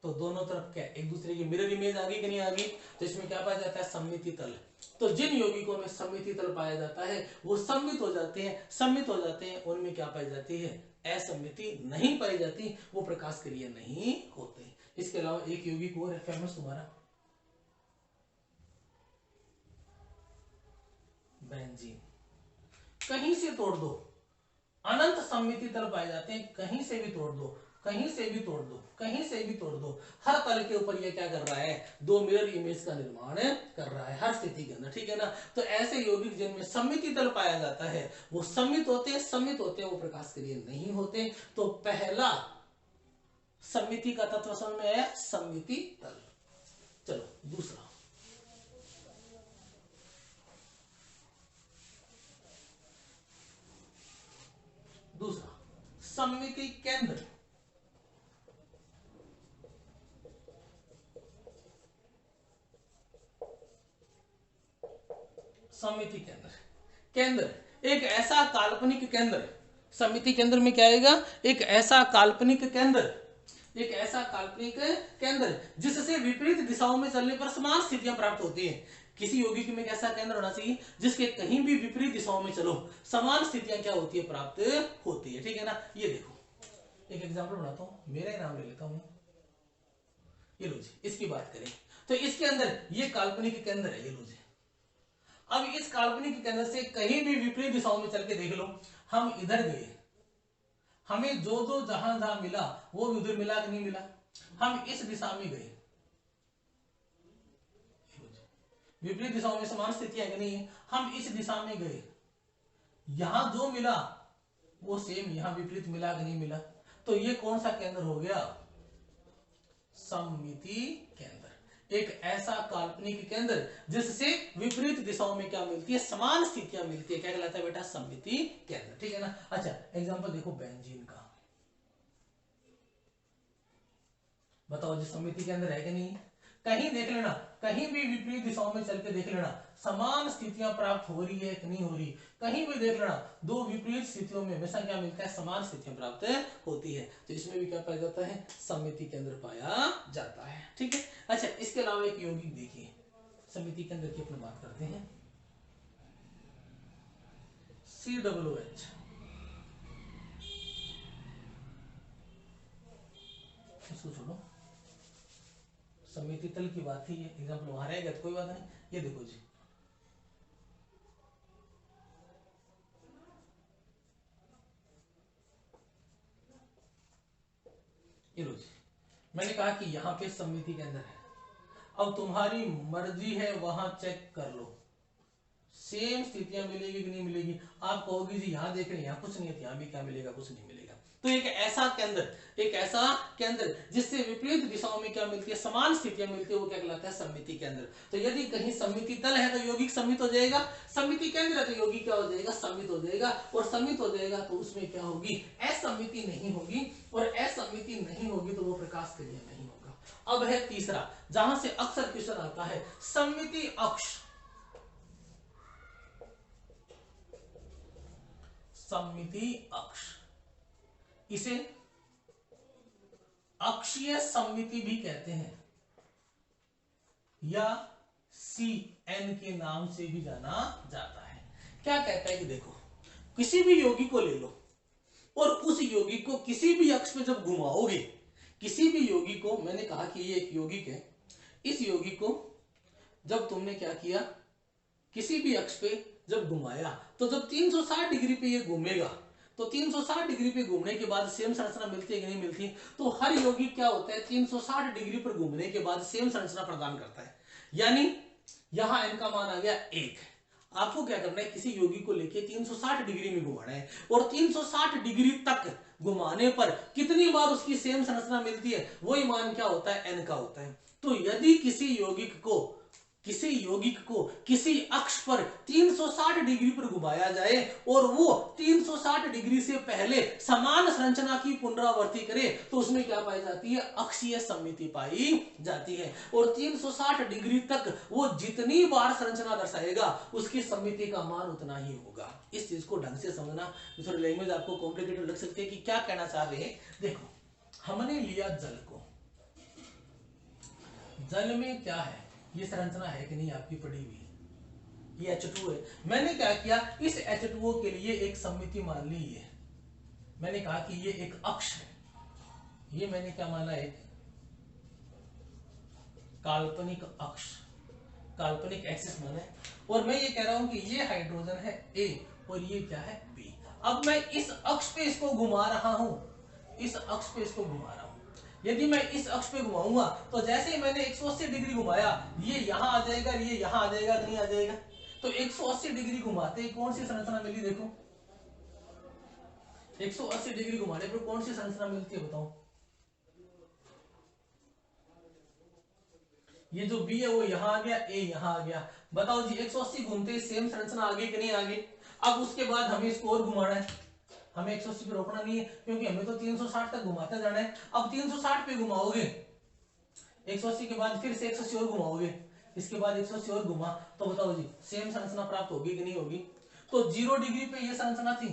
तो दोनों तरफ क्या एक दूसरे की मिरर इमेज आ गई कि नहीं आ गई? तो इसमें क्या पाया जाता है? सममिति तल। तो जिन यौगिकों में सममिति तल पाया जाता है वो सम्मित हो जाते हैं, सम्मित हो जाते हैं। उनमें क्या पाई जाती है? असम्मिति नहीं पाई जाती, वो प्रकाश क्रिया नहीं होते। इसके अलावा एक यौगिक और है फेमस तुम्हारा, बेंजीन। कहीं से तोड़ दो, अनंत सममिति तल पाए जाते हैं। कहीं से भी तोड़ दो, कहीं से भी तोड़ दो, कहीं से भी तोड़ दो, हर तल के ऊपर ये क्या कर रहा है? दो मिरर इमेज का निर्माण कर रहा है हर स्थिति के अंदर, ठीक है ना? तो ऐसे यौगिक जिनमें सममिति तल पाया जाता है वो सम्मित होते हैं, सम्मित होते हैं, वो प्रकाश क्रिय नहीं होते। तो पहला सममिति का तत्व समझ में आया, सममिति तल। चलो दूसरा, सममिति केंद्र। सममिति केंद्र, केंद्र एक ऐसा काल्पनिक केंद्र। सममिति केंद्र में क्या आएगा? एक ऐसा काल्पनिक केंद्र, एक ऐसा काल्पनिक केंद्र जिससे विपरीत दिशाओं में चलने पर समान स्थितियां प्राप्त होती हैं। किसी यौगिक में एक ऐसा केंद्र होना चाहिए जिसके कहीं भी विपरीत दिशाओं में चलो समान स्थितियां क्या होती है? प्राप्त होती है, ठीक है ना? ये देखो, एक एग्जांपल बनाता हूं, मेरा ही नाम ले लेता हूं। ये लो जी, इसकी बात करें तो इसके अंदर ये काल्पनिक केंद्र है, ये लो जी। अब इस काल्पनिक केंद्र से कहीं भी विपरीत दिशाओं में चल के देख लो, हम इधर गए, हमें जो जो जहां जहां मिला वो भी उधर मिला कि नहीं मिला? हम इस दिशा में गए, विपरीत दिशाओं में समान स्थिति है कि नहीं? हम इस दिशा में गए, यहां जो मिला वो सेम यहां विपरीत मिला कि नहीं मिला? तो ये कौन सा केंद्र हो गया? सममिति केंद्र। एक ऐसा काल्पनिक केंद्र जिससे विपरीत दिशाओं में क्या मिलती है? समान स्थितियां मिलती है, क्या कहलाता है बेटा? सममिति केंद्र, ठीक है ना? अच्छा एग्जांपल देखो बेंजीन का, बताओ जी सममिति केंद्र है कि नहीं? कहीं देख लेना, कहीं भी विपरीत दिशाओं में चल के देख लेना, समान स्थितियां प्राप्त हो रही है कि नहीं हो रही? कहीं भी देख लेना, दो विपरीत स्थितियों में हमेशा क्या मिलता है? समान स्थितियां प्राप्त होती है। तो इसमें भी क्या पाया जाता है? सममिति केंद्र पाया जाता है, ठीक है? अच्छा इसके अलावा एक यौगिक देखिए, सममिति केंद्र की अपनी बात करते हैं, COOH। इसको छोड़ो, सममिति तल की बात थी, ये एग्जांपल वहां रहेगा तो कोई बात नहीं। ये देखो जी, ये लो जी, मैंने कहा कि यहाँ पे सममिति केंद्र है। अब तुम्हारी मर्जी है, वहां चेक कर लो सेम स्थितियां मिलेगी कि नहीं मिलेगी? आप कहोगे जी यहाँ देख रहे हैं यहाँ कुछ नहीं है, यहाँ भी क्या मिलेगा? कुछ नहीं मिलेगा। तो एक ऐसा केंद्र, एक ऐसा केंद्र जिससे विपरीत दिशाओं में क्या मिलती है? समान स्थितियां मिलती है, वो क्या कहलाता है? सममिति केंद्र। तो यदि कहीं सममिति तल है तो यौगिक सम्मित हो जाएगा, सममिति केंद्र है तो यौगिक क्या हो जाएगा? सम्मित हो जाएगा। और सम्मित हो जाएगा तो उसमें क्या होगी? असम्मिति नहीं होगी, और असम्मिति नहीं होगी तो वो प्रकाश क्रिया नहीं होगा। अब है तीसरा, जहां से अक्सर क्वेश्चन आता है, सममिति अक्ष। सममिति अक्ष, इसे अक्षीय सममिति भी कहते हैं या CN के नाम से भी जाना जाता है। क्या कहता है कि देखो, किसी भी यौगिक को ले लो और उस यौगिक को किसी भी अक्ष पे जब घुमाओगे, किसी भी यौगिक को, मैंने कहा कि ये एक यौगिक है, इस यौगिक को जब तुमने क्या किया, किसी भी अक्ष पे जब घुमाया, तो जब 360 डिग्री पे ये घूमेगा, तो 360 डिग्री पे घूमने के बाद सेम संरचना मिलती है कि नहीं मिलती? तो हर यौगिक क्या होता है? 360 डिग्री पर घूमने के बाद सेम संरचना प्रदान करता है। यानी यहां n का मान आ गया 1, आपको क्या करना है, किसी यौगिक को लेके 360 डिग्री में घुमाना है और 360 डिग्री तक घुमाने पर कितनी बार उसकी सेम संरचना मिलती है, वही मान क्या होता है, n का होता है। तो यदि किसी यौगिक को किसी अक्ष पर 360 डिग्री पर घुमाया जाए और वो 360 डिग्री से पहले समान संरचना की पुनरावृत्ति करे तो उसमें क्या पाई जाती है, अक्षीय सममिति पाई जाती है। और 360 डिग्री तक वो जितनी बार संरचना दर्शाएगा उसकी सममिति का मान उतना ही होगा। इस चीज को ढंग से समझना, दूसरी लैंग्वेज आपको कॉम्प्लिकेटेड लग सकती है कि क्या कहना चाह रहे हैं। देखो, हमने लिया जल को, जल में क्या है, ये संरचना है कि नहीं आपकी पड़ी हुई, ये H2 है। मैंने क्या किया, इस H2O के लिए एक सममिति मान ली है। मैंने कहा कि ये एक अक्ष है, ये मैंने क्या माना, एक काल्पनिक अक्ष, काल्पनिक एक्सिस माना है। और मैं ये कह रहा हूं कि ये हाइड्रोजन है A और ये क्या है B। अब मैं इस अक्ष पे इसको घुमा रहा हूं, इस अक्ष पे इसको घुमा रहा हूं। यदि मैं इस अक्ष पे घुमाऊंगा तो जैसे ही मैंने 180 डिग्री घुमाया, ये यहां आ जाएगा, ये यहां आ जाएगा, नहीं आ जाएगा। तो 180 डिग्री घुमाते ही कौन सी संरचना मिली, देखो 180 डिग्री घुमाने पर कौन सी संरचना मिलती है, बताओ। ये जो B है वो यहां आ गया, A यहां आ गया। बताओ जी, 180 घूमते ही सेम संरचना आगे कि नहीं आगे। अब उसके बाद हमें इसको और घुमाना है, हमें 180 पे रोकना नहीं है क्योंकि हमें तो 360 तक घुमाते जाना है। अब 360 पे घुमाओगे, 180 के बाद फिर से 180 और घुमाओगे, इसके बाद 180 और घुमा, तो बताओ जी सेम संरचना प्राप्त होगी कि नहीं होगी। तो 0 डिग्री पे ये संरचना थी,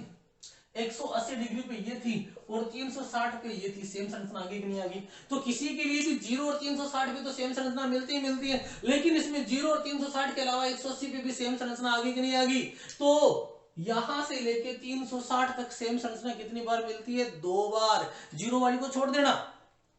180 डिग्री पे ये थी और 360 पे ये थी, सेम संरचना आगे कि नहीं आगे। तो किसी के लिए भी 0 और 360 पे तो सेम संरचना मिलती ही मिलती है, लेकिन इसमें 0 और 360 के अलावा 180 पे भी सेम संरचना आगे कि नहीं आगी। तो यहां से लेके 360 तक सेम संरचना कितनी बार मिलती है, 2 बार। जीरो वाली को छोड़ देना,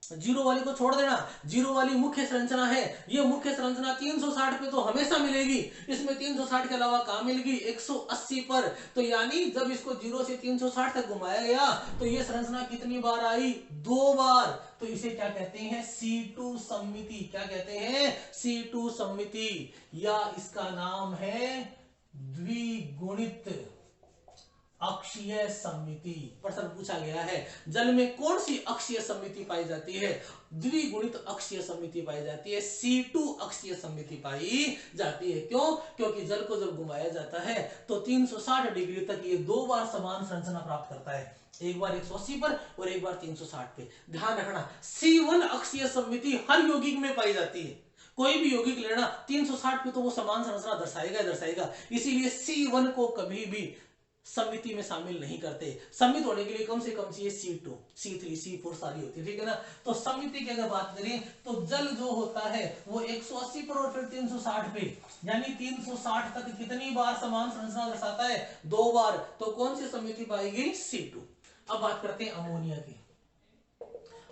जीरो वाली को छोड़ देना, जीरो वाली मुख्य संरचना है। ये मुख्य संरचना 360 पे तो हमेशा मिलेगी, इसमें 360 के अलावा कहां मिलेगी, 180 पर। तो यानी जब इसको 0 से 360 तक घुमाया गया तो ये संरचना कितनी बार आई, 2 बार। तो इसे क्या कहते हैं, C2 सममिति। क्या कहते हैं, C2 सममिति, या इसका नाम है द्विगुणित अक्षीय सममिति। प्रश्न पूछा गया है, जल में कौन सी अक्षीय सममिति पाई जाती है, द्विगुणित अक्षीय सममिति पाई जाती है, C2 अक्षीय सममिति पाई जाती है। क्यों, क्योंकि जल को जब घुमाया जाता है तो 360 डिग्री तक ये 2 बार समान संरचना प्राप्त करता है, एक बार 180 पर और एक बार 360 पे। ध्यान रखना, C1 अक्षीय सममिति हर यौगिक में पाई जाती है। कोई भी यौगिक लेना 360 पे तो वो समान संरचना दर्शाएगा दर्शाएगा, इसीलिए C1 को कभी भी सममिति में शामिल नहीं करते। सम्मित होने के लिए कम से कम चाहिए C2, C3, C4 सारी होती है, ठीक है ना। तो सममिति की अगर बात करें तो जल जो होता है वो 180 पर और फिर 360 पे, यानी 360 तक कितनी बार समान संरचना दर्शाता है, 2 बार। तो कौन सी सममिति पाएगी, C2। अब बात करते हैं अमोनिया की।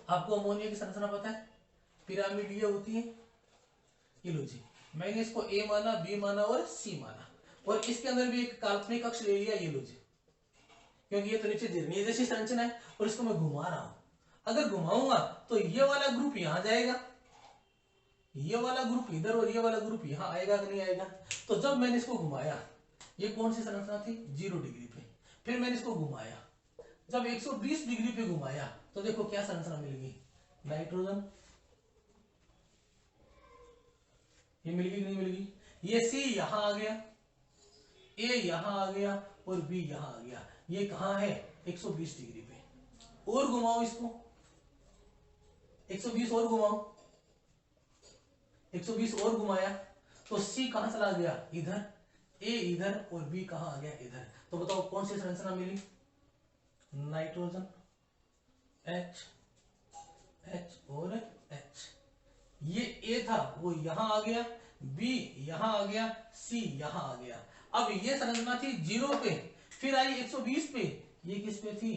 आपको अमोनिया की संरचना पता है, पिरामिड ये होती है। ये लो जी, मैंने इसको A माना, B माना और C माना, और इसके अंदर भी एक काल्पनिक अक्ष ले लिया, ये लो जी, क्योंकि ये तो नीचे झिरनी जैसी संरचना है और इसको मैं घुमा रहा हूं। अगर घुमाऊंगा तो ये वाला ग्रुप यहां जाएगा, ये वाला ग्रुप इधर और ये वाला ग्रुप यहां आएगा कि नहीं आएगा। तो जब मैंने इसको घुमाया, ये कौन सी संरचना थी, 0 डिग्री पे। फिर मैंने इसको घुमाया, जब 120 डिग्री पे घुमाया तो देखो क्या संरचना मिल गई, नाइट्रोजन। ये मिल गई कि नहीं मिल गई। ये C यहां आ गया, A यहां आ गया और B यहां आ गया। ये कहां है, 120 डिग्री पे। और घुमाओ इसको, 120 और घुमाओ, 120 और घुमाया तो C कहां चला गया, इधर, A इधर और B कहां आ गया, इधर। तो बताओ कौन सी संरचना मिली, नाइट्रोजन, H, H और H। ये A था वो यहां आ गया, B यहां आ गया, C यहां आ गया। अब ये संरचना थी 0 पे, फिर आई 120 पे, ये किस पे थी,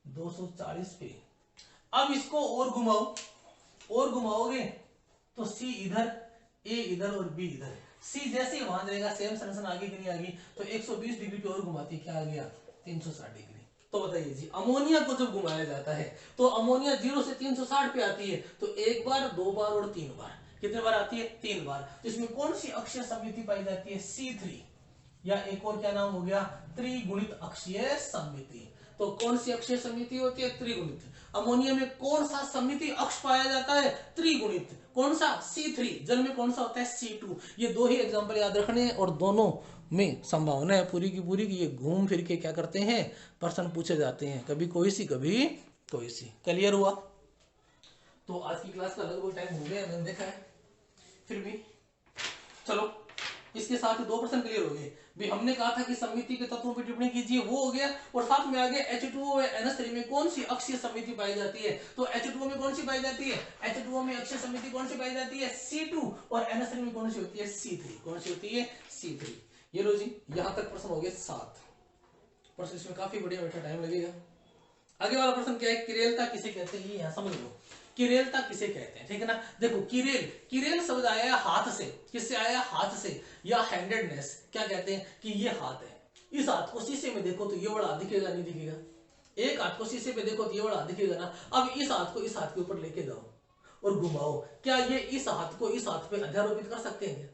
240 पे। अब इसको और घुमाओ, और घुमाओगे तो C इधर, A इधर और B इधर। C जैसे ही वहां जाएगा सेम संरचना आगे की नहीं आगे। तो 120 डिग्री पे और घुमाती, क्या आ गया, 360 डिग्री। तो बताइए जी, अमोनिया को जब घुमाया जाता है तो अमोनिया 0 से 360 पे आती है, तो 1 बार, 2 बार और 3 बार। कितने बार आती है, 3 बार। तो इसमें कौन सी अक्षीय सममिति पाई जाती है, C3। या एक और क्या नाम हो गया, त्रिगुणित अक्षीय सममिति। तो कौन सी अक्षीय सममिति होती है, त्रिगुणित। अमोनिया में कौन सा सममिति अक्ष पाया जाता है, त्रिगुणित। कौन सा, C3। जल में कौन सा होता है, C2। ये दो ही एग्जांपल याद रखने हैं और दोनों में संभावना है पूरी की पूरी कि ये घूम फिर के क्या करते हैं, प्रश्न पूछे जाते हैं, कभी कोई सी कभी कोई सी। क्लियर हुआ। तो आज की क्लास का लगभग टाइम हो गया, मैंने देखा है, फिर भी चलो इसके साथ ही 2 प्रश्न क्लियर हो गए भी। हमने कहा था कि सममिति के तत्वों पर टिप्पणी कीजिए, वो हो गया। और साथ में आ गया H2O व NH3 में कौन सी अक्षीय सममिति पाई जाती है। तो H2O में कौन सी पाई जाती है, H2O में अक्षीय सममिति कौन सी पाई जाती है, C2। और NH3 में कौन सी होती है, C3। कौन सी होती है, C3। ये लो जी, यहां तक प्रश्न हो गए 7 प्रश्न। इसमें काफी बढ़िया बैठा टाइम लगेगा। आगे वाला प्रश्न क्या है, किरेलता किसे कहते हैं, ये यहां समझ लो। किरेलता किसे कहते हैं, ठीक है ना। देखो किरेल, किरेल शब्द आया है हाथ से। किससे आया, हाथ से, या हैंडेडनेस। क्या कहते हैं कि ये हाथ है, इस हाथ को शीशे में देखो तो ये बड़ा दिखेगा नहीं दिखेगा, एक हाथ को शीशे पे देखो तो ये बड़ा दिखेगा ना। अब इस हाथ को इस हाथ के ऊपर लेके जाओ और घुमाओ, क्या ये इस हाथ को इस हाथ पे अध्यारोपित कर सकते हैं,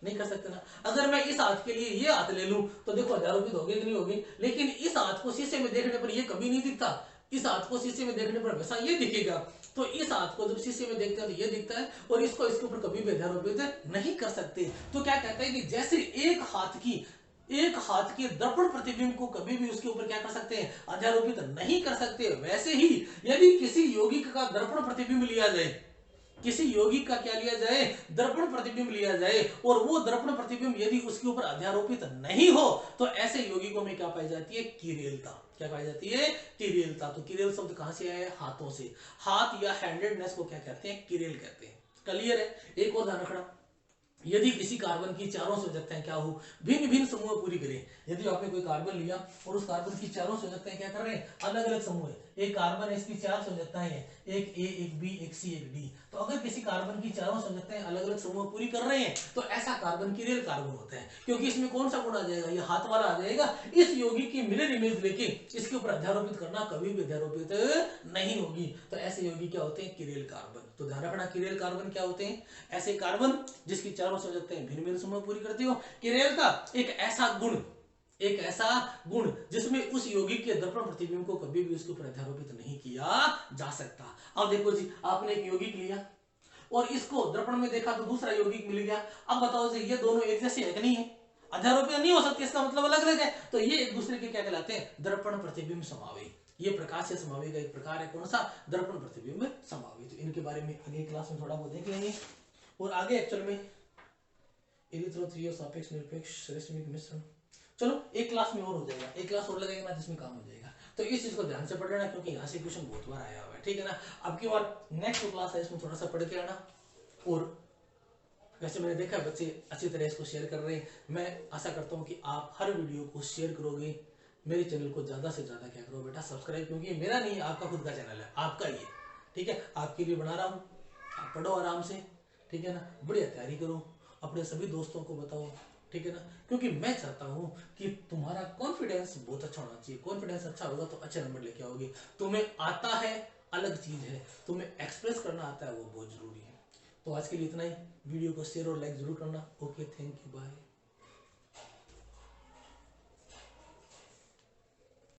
नहीं कर सकते ना। अगर मैं इस हाथ के लिए ये हाथ ले लूं तो देखो अध्यारोपित होगी कि नहीं होगी, लेकिन इस हाथ को शीशे में देखने पर ये कभी नहीं दिखता, इस हाथ को शीशे में देखने पर हमेशा ये दिखेगा। तो इस हाथ को जब शीशे में देखते हैं तो ये दिखता है, और इसको इसके ऊपर कभी भी अध्यारोपित नहीं कर सकते। तो क्या कहते हैं कि जैसे एक हाथ के दर्पण प्रतिबिंब को कभी भी उसके ऊपर क्या कर सकते हैं, अध्यारोपित नहीं कर सकते, वैसे ही यदि किसी यौगिक का दर्पण प्रतिबिंब लिया जाए, किसी यौगिक का क्या लिया जाए, दर्पण प्रतिबिंब लिया जाए, और वो दर्पण प्रतिबिंब यदि उसके ऊपर अध्यारोपित नहीं हो तो ऐसे यौगिकों में क्या पाई जाती है, किरेलता। क्या पाई जाती है, किरेलता। तो किरेल शब्द कहां से आया है, हाथों से। हाथ या हैंडेडनेस को क्या कहते हैं, किरेल कहते हैं। क्लियर है। एक और ध्यान रखना, यदि किसी कार्बन की चारों संयोजकताएं क्या हो, भिन्न भिन्न समूह पूरी करें। यदि आपने कोई कार्बन लिया और उस कार्बन की चारों संयोजकताएं क्या कर रहे हैं, अलग अलग समूह है। एक कार्बन है, इसकी 4 संयोजकताएं हैं, एक A, एक B, एक C, एक D। तो अगर किसी कार्बन की चारों संयोजकताएं अलग अलग समूह पूरी कर रहे हैं तो ऐसा कार्बन किरेल कार्बन होता है, क्योंकि इसमें कौन सा गुण आ जाएगा, ये हाथ वाला आ जाएगा। इस यौगिक की मिरर इमेज लेके इसके ऊपर अध्यारोपित करना कभी भी अध्यारोपित नहीं होगी। तो ऐसे यौगिक क्या होते हैं, किरेल कार्बन। तो ध्यान रखना, किरेल कार्बन क्या होते हैं, ऐसे कार्बन जिसकी चारों संयोजकताएं भिन्न भिन्न समूह पूरी करती हो। किरेल का एक ऐसा गुण जिसमें उस यौगिक के दर्पण प्रतिबिंब को कभी भी उसके ऊपर अध्यारोपित नहीं किया जा सकता। अब देखो जी, आपने एक यौगिक लिया और इसको दर्पण में देखा तो दूसरा यौगिक मिल गया। अब बताओ जी, ये दोनों एक जैसे है कि नहीं है, अध्यारोपित नहीं हो सकते, इसका मतलब अलग अलग है। तो ये एक दूसरे के क्या कहलाते हैं, दर्पण प्रतिबिंब समवायी। ये प्रकाश से समवायी का एक प्रकार है, कौन सा, दर्पण प्रतिबिंब समवायी। तो इनके बारे में अगली क्लास में थोड़ा बहुत देख लेंगे। और आगे एक्चुअल में इरिथ्रोथ्रियो सापेक्ष निरपेक्ष रेशमिक मिश्रण, चलो एक क्लास में और हो जाएगा, एक क्लास और लगेगा ना जिसमें काम हो जाएगा। तो इस चीज को ध्यान से पढ़ लेना, क्योंकि यहाँ से क्वेश्चन बहुत बार आया हुआ है, ठीक है ना। अब की बार नेक्स्ट क्लास है, इसमें थोड़ा सा पढ़ के आना। और वैसे मैंने देखा बच्चे अच्छी तरह इसको शेयर कर रहे हैं। मैं आशा करता हूँ कि आप हर वीडियो को शेयर करोगे, मेरे चैनल को ज्यादा से ज्यादा क्या करो बेटा, सब्सक्राइब, क्योंकि ये मेरा नहीं, आपका खुद का चैनल है, आपका ही है, ठीक है। आपके लिए बना रहा हूँ, आप पढ़ो आराम से, ठीक है ना, बढ़िया तैयारी करो, अपने सभी दोस्तों को बताओ, ठीक है ना। क्योंकि मैं चाहता हूं कि तुम्हारा कॉन्फिडेंस बहुत अच्छा होना चाहिए। कॉन्फिडेंस अच्छा होगा तो अच्छे नंबर लेके आओगे। तुम्हें आता है अलग चीज है, तुम्हें एक्सप्रेस करना आता है वो बहुत जरूरी है। तो आज के लिए इतना ही। वीडियो को शेयर और लाइक जरूर करना। Okay, thank you, bye.